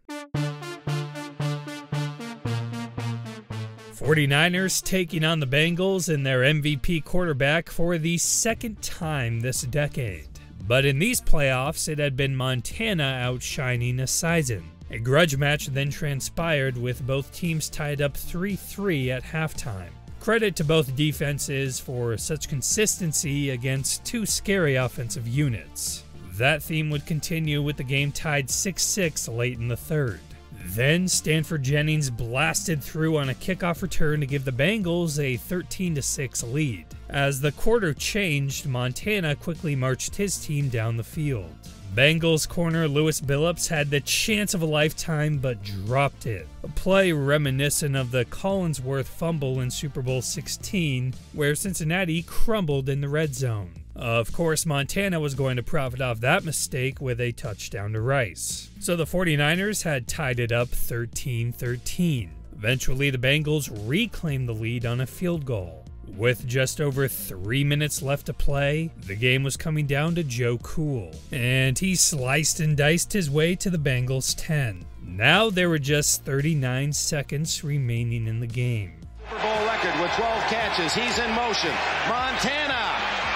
Speaker 1: 49ers taking on the Bengals and their MVP quarterback for the second time this decade. But in these playoffs, it had been Montana outshining Esiason. A grudge match then transpired with both teams tied up 3-3 at halftime. Credit to both defenses for such consistency against two scary offensive units. That theme would continue with the game tied 6-6 late in the third. Then Stanford Jennings blasted through on a kickoff return to give the Bengals a 13-6 lead. As the quarter changed, Montana quickly marched his team down the field. Bengals corner Lewis Billups had the chance of a lifetime but dropped it. A play reminiscent of the Collinsworth fumble in Super Bowl 16, where Cincinnati crumbled in the red zone. Of course, Montana was going to profit off that mistake with a touchdown to Rice. So the 49ers had tied it up 13-13. Eventually, the Bengals reclaimed the lead on a field goal. With just over 3 minutes left to play, the game was coming down to Joe Cool, and he sliced and diced his way to the Bengals 10. Now there were just 39 seconds remaining in the game.
Speaker 2: Super Bowl record with 12 catches. He's in motion. Montana.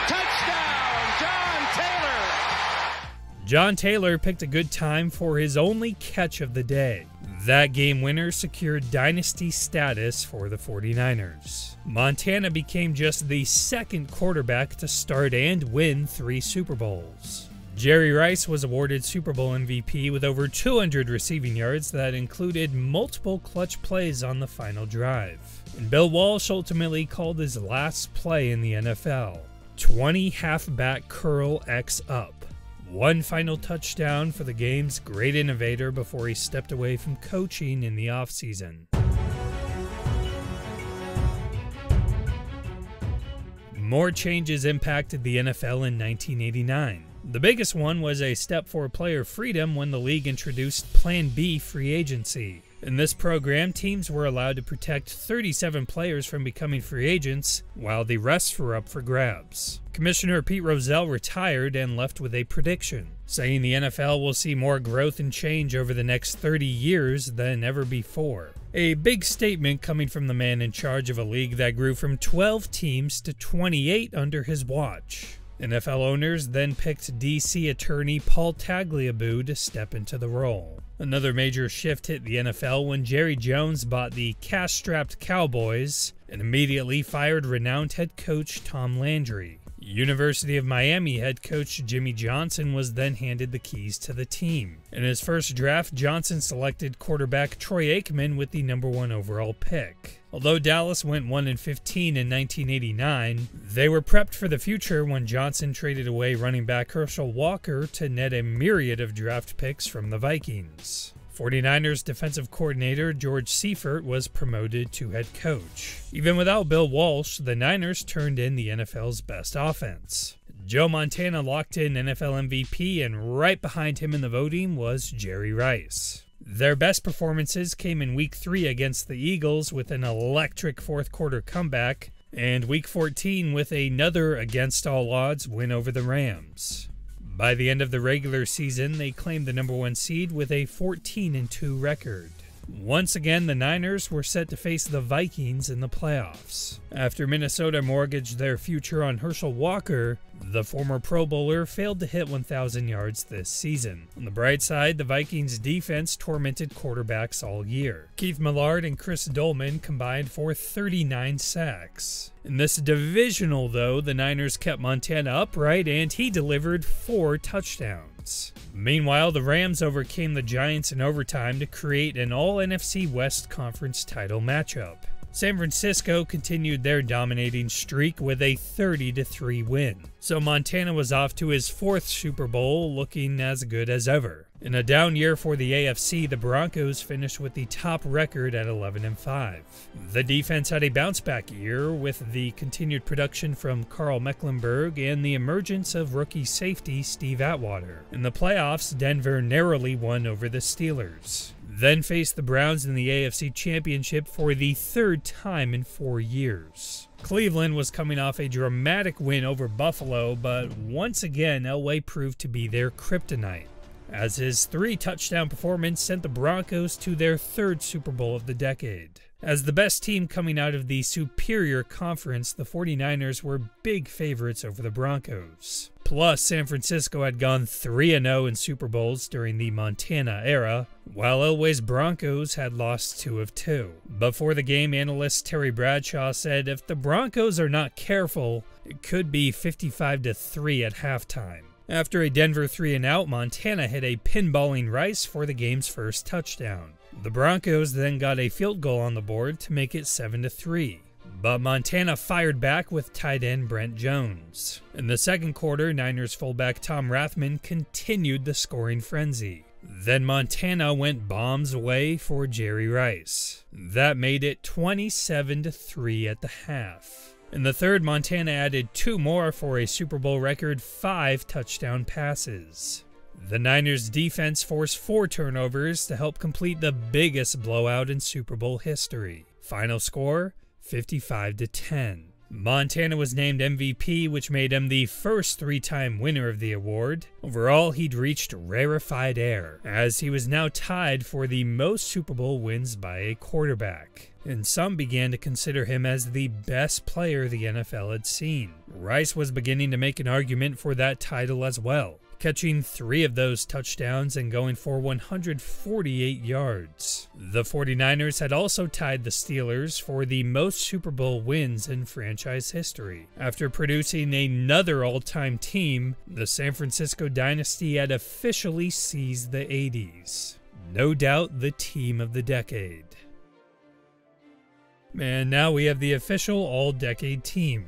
Speaker 2: Touchdown, John Taylor.
Speaker 1: John Taylor picked a good time for his only catch of the day. That game winner secured dynasty status for the 49ers. Montana became just the second quarterback to start and win 3 Super Bowls. Jerry Rice was awarded Super Bowl MVP with over 200 receiving yards that included multiple clutch plays on the final drive. And Bill Walsh ultimately called his last play in the NFL, 20 halfback curl X up. 1 final touchdown for the game's great innovator before he stepped away from coaching in the offseason. More changes impacted the NFL in 1989. The biggest one was a step for player freedom when the league introduced Plan B free agency. In this program, teams were allowed to protect 37 players from becoming free agents, while the rest were up for grabs. Commissioner Pete Rozelle retired and left with a prediction, saying the NFL will see more growth and change over the next 30 years than ever before. A big statement coming from the man in charge of a league that grew from 12 teams to 28 under his watch. NFL owners then picked DC attorney Paul Tagliabue to step into the role. Another major shift hit the NFL when Jerry Jones bought the cash-strapped Cowboys and immediately fired renowned head coach Tom Landry. University of Miami head coach Jimmy Johnson was then handed the keys to the team. In his first draft, Johnson selected quarterback Troy Aikman with the #1 overall pick. Although Dallas went 1-15 in 1989, they were prepped for the future when Johnson traded away running back Herschel Walker to net a myriad of draft picks from the Vikings. 49ers defensive coordinator George Seifert was promoted to head coach. Even without Bill Walsh, the Niners turned in the NFL's best offense. Joe Montana locked in NFL MVP, and right behind him in the voting was Jerry Rice. Their best performances came in Week 3 against the Eagles with an electric fourth-quarter comeback, and Week 14 with another against-all-odds win over the Rams. By the end of the regular season, they claimed the #1 seed with a 14-2 record. Once again, the Niners were set to face the Vikings in the playoffs. After Minnesota mortgaged their future on Herschel Walker, the former Pro Bowler failed to hit 1,000 yards this season. On the bright side, the Vikings' defense tormented quarterbacks all year. Keith Millard and Chris Dolman combined for 39 sacks. In this divisional, though, the Niners kept Montana upright and he delivered 4 touchdowns. Meanwhile, the Rams overcame the Giants in overtime to create an all-NFC West Conference title matchup. San Francisco continued their dominating streak with a 30-3 win. So Montana was off to his 4th Super Bowl looking as good as ever. In a down year for the AFC, the Broncos finished with the top record at 11-5. The defense had a bounce-back year with the continued production from Carl Mecklenburg and the emergence of rookie safety Steve Atwater. In the playoffs, Denver narrowly won over the Steelers, then faced the Browns in the AFC Championship for the 3rd time in 4 years. Cleveland was coming off a dramatic win over Buffalo, but once again Elway proved to be their kryptonite, as his 3-touchdown performance sent the Broncos to their 3rd Super Bowl of the decade. As the best team coming out of the superior conference, the 49ers were big favorites over the Broncos. Plus, San Francisco had gone 3-0 in Super Bowls during the Montana era, while Elway's Broncos had lost 2 of 2. Before the game, analyst Terry Bradshaw said if the Broncos are not careful, it could be 55-3 at halftime. After a Denver 3-and-out, Montana hit a pinballing Rice for the game's first touchdown. The Broncos then got a field goal on the board to make it 7-3. But Montana fired back with tight end Brent Jones. In the second quarter, Niners fullback Tom Rathman continued the scoring frenzy. Then Montana went bombs away for Jerry Rice. That made it 27-3 at the half. In the third, Montana added 2 more for a Super Bowl record 5 touchdown passes. The Niners' defense forced 4 turnovers to help complete the biggest blowout in Super Bowl history. Final score, 55-10. Montana was named MVP, which made him the first 3-time winner of the award. Overall, he'd reached rarefied air, as he was now tied for the most Super Bowl wins by a quarterback, and some began to consider him as the best player the NFL had seen. Rice was beginning to make an argument for that title as well, catching 3 of those touchdowns and going for 148 yards. The 49ers had also tied the Steelers for the most Super Bowl wins in franchise history. After producing another all-time team, the San Francisco dynasty had officially seized the 80s. No doubt the team of the decade. And now we have the official all-decade team.